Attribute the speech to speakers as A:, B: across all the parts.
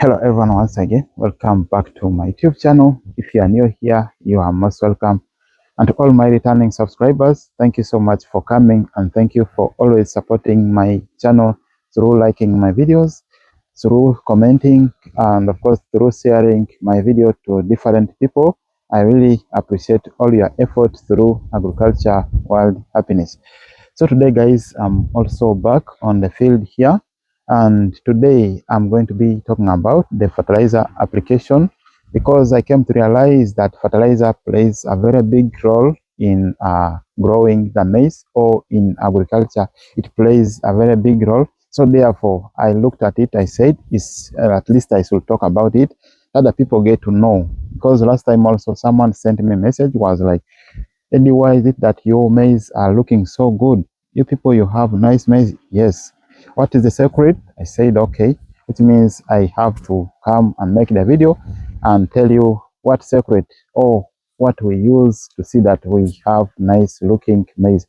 A: Hello everyone, once again welcome back to my YouTube channel. If you are new here, you are most welcome, and to all my returning subscribers, thank you so much for coming, and thank you for always supporting my channel through liking my videos, through commenting, and of course through sharing my video to different people. I really appreciate all your effort through agriculture world happiness. So today guys, I'm also back on the field here, and today I'm going to be talking about the fertilizer application, because I came to realize that fertilizer plays a very big role in growing the maize, or in agriculture it plays a very big role. So therefore I looked at it, I said at least I should talk about it, other people get to know. Because last time also someone sent me a message, was like, Eddie, why is it that your maize are looking so good? You people, you have nice maize. Yes. What is the secret? I said, okay. It means I have to come and make the video and tell you what secret or what we use to see that we have nice looking maize.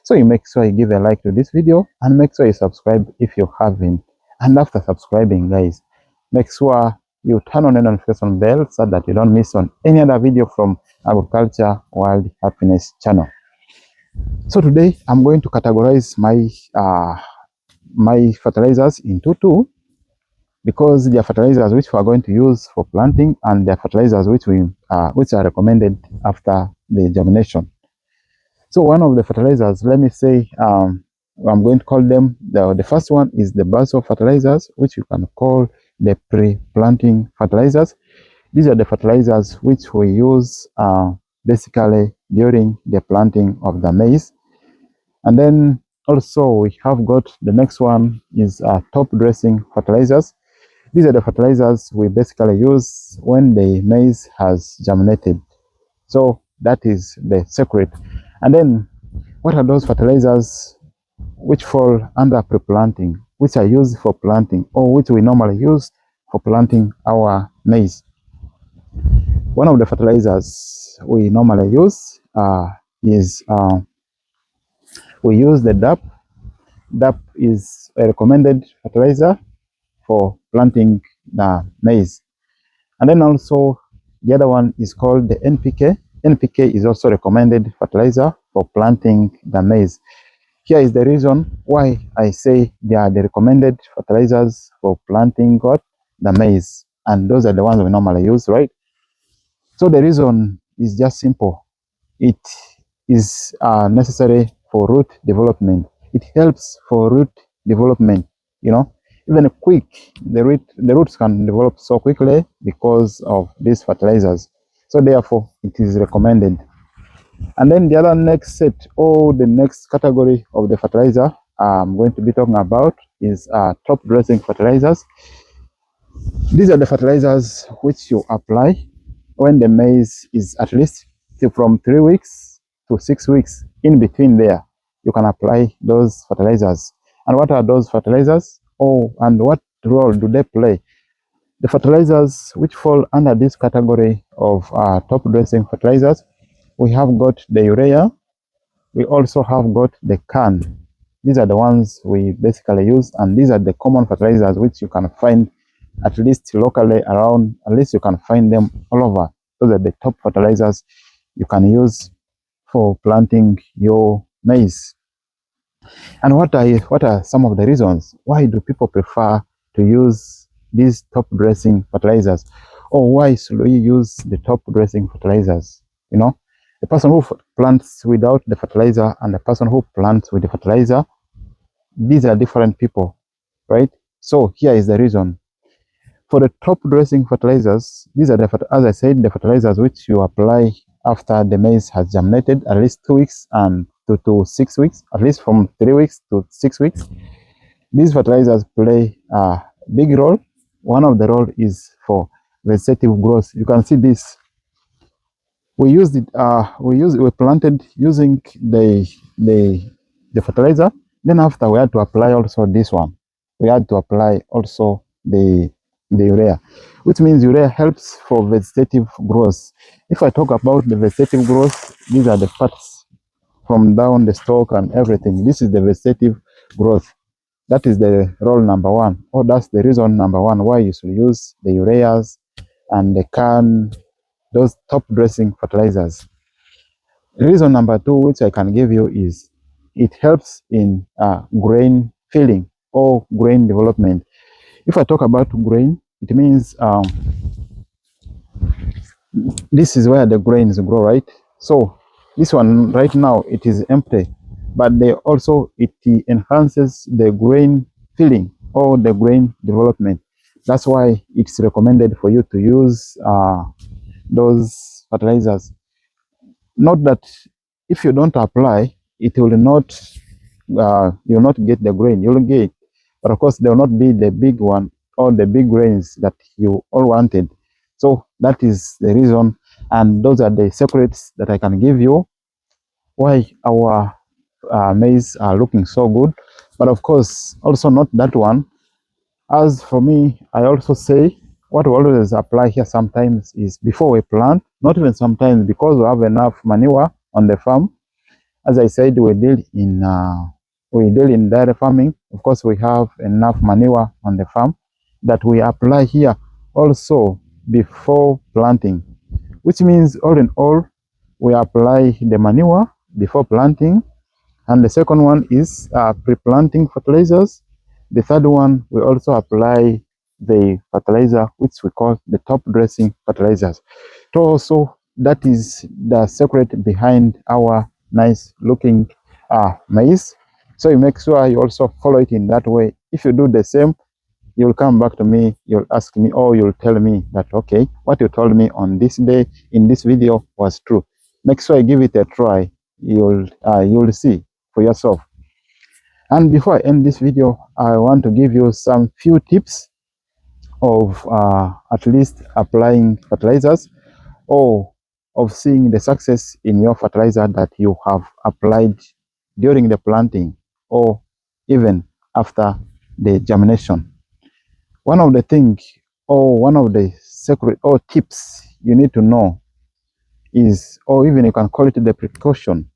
A: So you make sure you give a like to this video, and make sure you subscribe if you haven't. And after subscribing, guys, make sure you turn on the notification bell so that you don't miss on any other video from Agriculture World Happiness channel. So today I'm going to categorize my fertilizers into two, because they are fertilizers which we are going to use for planting, and they are fertilizers which are recommended after the germination. So one of the fertilizers, let me say, I'm going to call them, the first one is the basal fertilizers, which you can call the pre-planting fertilizers. These are the fertilizers which we use basically during the planting of the maize. And then also we have got the next one is top dressing fertilizers. These are the fertilizers we basically use when the maize has germinated. So that is the secret. And then what are those fertilizers which fall under pre-planting, which are used for planting, or which we normally use for planting our maize? One of the fertilizers we normally use is we use the DAP. DAP is a recommended fertilizer for planting the maize. And then also the other one is called the NPK. NPK is also recommended fertilizer for planting the maize. Here is the reason why I say they are the recommended fertilizers for planting the maize, and those are the ones we normally use, right? So the reason is just simple. It is necessary for root development. It helps for root development, even quick. The roots can develop so quickly because of these fertilizers. So therefore, it is recommended. And then the other next set, or the next category of the fertilizer I'm going to be talking about is top dressing fertilizers. These are the fertilizers which you apply when the maize is at least from 3 weeks to 6 weeks. In between there, you can apply those fertilizers. And what are those fertilizers? And what role do they play? The fertilizers which fall under this category of top dressing fertilizers, we have got the urea. We also have got the CAN. These are the ones we basically use, and these are the common fertilizers which you can find at least locally around. At least you can find them all over. Those are the top fertilizers you can use for planting your maize. And what are some of the reasons why do people prefer to use these top dressing fertilizers, or why should we use the top dressing fertilizers? The person who plants without the fertilizer and the person who plants with the fertilizer, these are different people, right? So here is the reason. For the top dressing fertilizers, these are as I said, the fertilizers which you apply after the maize has germinated, at least 2 weeks and to 6 weeks, at least from 3 weeks to 6 weeks. These fertilizers play a big role. One of the role is for vegetative growth. You can see this. We used it. We planted using the fertilizer. Then after we had to apply also this one. We had to apply also the urea, which means urea helps for vegetative growth. If I talk about the vegetative growth, these are the parts from down the stalk and everything. This is the vegetative growth. That is the role number one, or that's the reason number one why you should use the ureas and the those top dressing fertilizers. Reason number two, which I can give you, is it helps in grain filling or grain development. If I talk about grain, it means this is where the grains grow, right? So this one right now, it is empty, but they also, it enhances the grain filling or the grain development. That's why it's recommended for you to use those fertilizers. Not that if you don't apply, it will not, you'll not get the grain. You'll get, but of course, they will not be the big one or the big grains that you all wanted. So that is the reason, and those are the secrets that I can give you why our maize are looking so good. But of course, also not that one. As for me, I also say what we always apply here sometimes is before we plant, not even sometimes, because we have enough manure on the farm. As I said, we deal in dairy farming. Of course, we have enough manure on the farm that we apply here also before planting, which means all in all, we apply the manure before planting. And the second one is pre-planting fertilizers. The third one, we also apply the fertilizer, which we call the top dressing fertilizers. So that is the secret behind our nice looking maize. So you make sure you also follow it in that way. If you do the same, you'll come back to me, you'll ask me, or you'll tell me that, okay, what you told me on this day in this video was true. Make sure I give it a try. You'll see for yourself. And before I end this video, I want to give you some few tips of at least applying fertilizers, or of seeing the success in your fertilizer that you have applied during the planting or even after the germination. One of the things, or one of the secret or tips you need to know is, or even you can call it the precaution.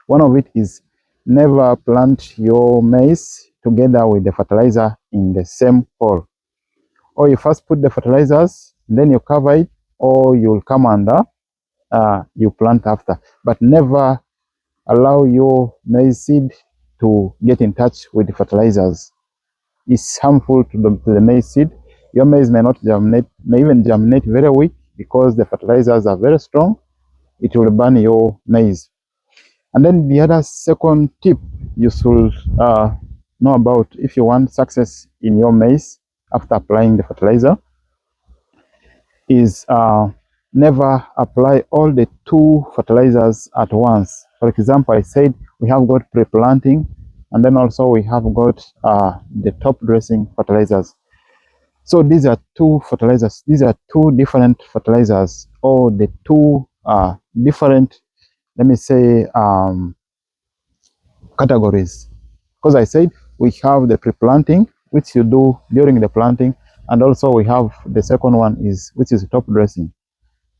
A: One of it is never plant your maize together with the fertilizer in the same hole. Or you first put the fertilizers, then you cover it, or you'll come under, you plant after. But never allow your maize seed to get in touch with the fertilizers. It's harmful to the maize seed. Your maize may not germinate, may even germinate very weak because the fertilizers are very strong. It will burn your maize. And then the other second tip you should know about if you want success in your maize after applying the fertilizer is never apply all the two fertilizers at once. For example, I said we have got pre-planting, and then also we have got the top dressing fertilizers. So these are two fertilizers. These are two different fertilizers, or the two different, let me say, categories. Because I said we have the pre-planting, which you do during the planting, and also we have the second one is, which is top dressing.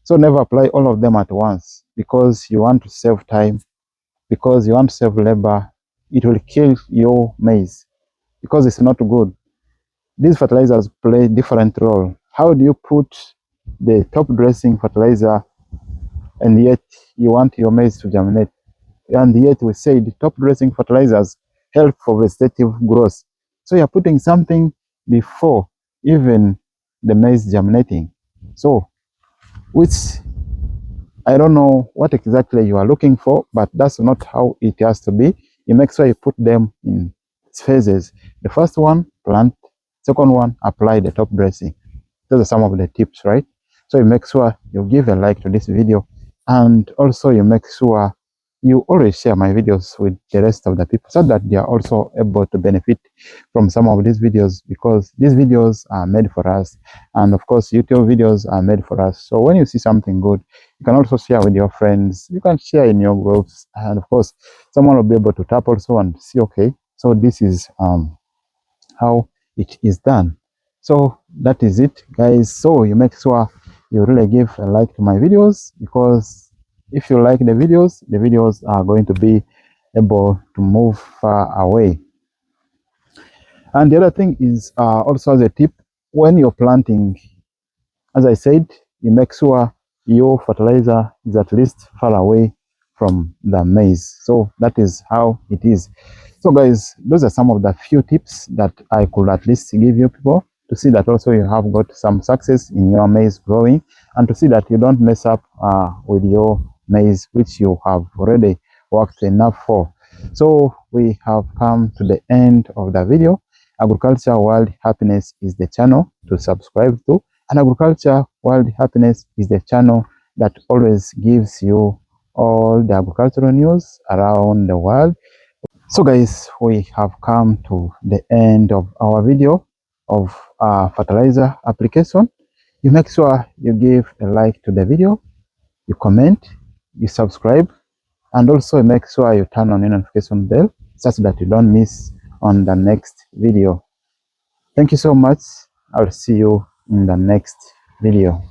A: So never apply all of them at once, because you want to save time, because you want to save labor. It will kill your maize because it's not good. These fertilizers play different role. How do you put the top dressing fertilizer and yet you want your maize to germinate? And yet we say the top dressing fertilizers help for vegetative growth. So you're putting something before even the maize germinating. So, which I don't know what exactly you are looking for, but that's not how it has to be. You make sure you put them in phases. The first one, plant. Second one, apply the top dressing. Those are some of the tips, right? So you make sure you give a like to this video, and also you make sure you always share my videos with the rest of the people so that they are also able to benefit from some of these videos, because these videos are made for us, and of course YouTube videos are made for us. So when you see something good, you can also share with your friends, you can share in your groups, and of course someone will be able to tap also and see, okay, so this is how it is done. So that is it, guys. So you make sure you really give a like to my videos, because if you like the videos are going to be able to move far away. And the other thing is also as a tip, when you're planting, as I said, you make sure your fertilizer is at least far away from the maize. So that is how it is. So guys, those are some of the few tips that I could at least give you people to see that also you have got some success in your maize growing, and to see that you don't mess up with your maize, which you have already worked enough for. So we have come to the end of the video. Agriculture World Happiness is the channel to subscribe to, and Agriculture World Happiness is the channel that always gives you all the agricultural news around the world. So guys, we have come to the end of our video of fertilizer application. You make sure you give a like to the video, you comment, you subscribe, and also make sure you turn on your notification bell such that you don't miss on the next video. Thank you so much. I'll see you in the next video.